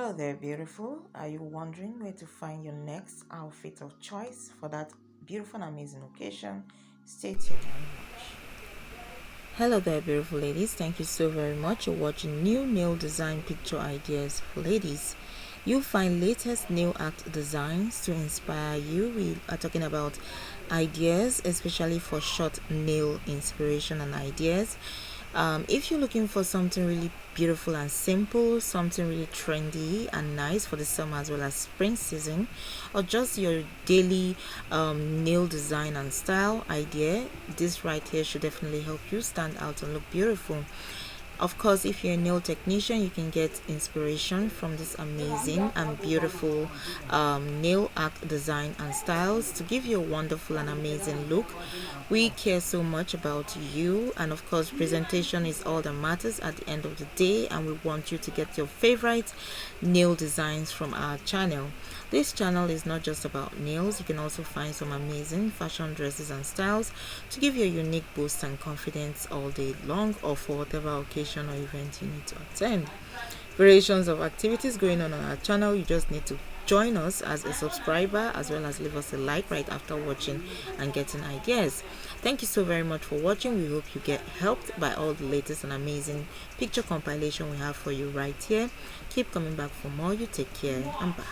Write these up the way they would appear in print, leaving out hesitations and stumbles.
Hello there, beautiful. Are you wondering where to find your next outfit of choice for that beautiful and amazing occasion? Stay tuned and watch. Hello there, beautiful ladies. Thank you so very much. You're watching new nail design picture ideas for ladies. You'll find latest nail art designs to inspire you. We are talking about ideas, especially for short nail inspiration and ideas. If you're looking for something really beautiful and simple, something really trendy and nice for the summer as well as spring season, or just your daily nail design and style idea, this right here should definitely help you stand out and look beautiful. Of course, if you're a nail technician, you can get inspiration from this amazing and beautiful nail art design and styles to give you a wonderful and amazing look. We care so much about you, and of course, presentation is all that matters at the end of the day. And we want you to get your favorite nail designs from our channel. This channel is not just about nails. You can also find some amazing fashion dresses and styles to give you a unique boost and confidence all day long or for whatever occasion or event you need to attend. Variations of activities going on our channel. You just need to join us as a subscriber as well as leave us a like right after watching and getting ideas. Thank you so very much for watching. We hope you get helped by all the latest and amazing picture compilation we have for you right here. Keep coming back for more. You take care and bye.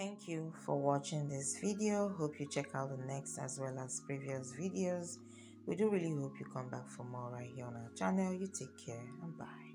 Thank you for watching this video. Hope you check out the next as well as previous videos. We do really hope you come back for more right here on our channel. You take care and bye.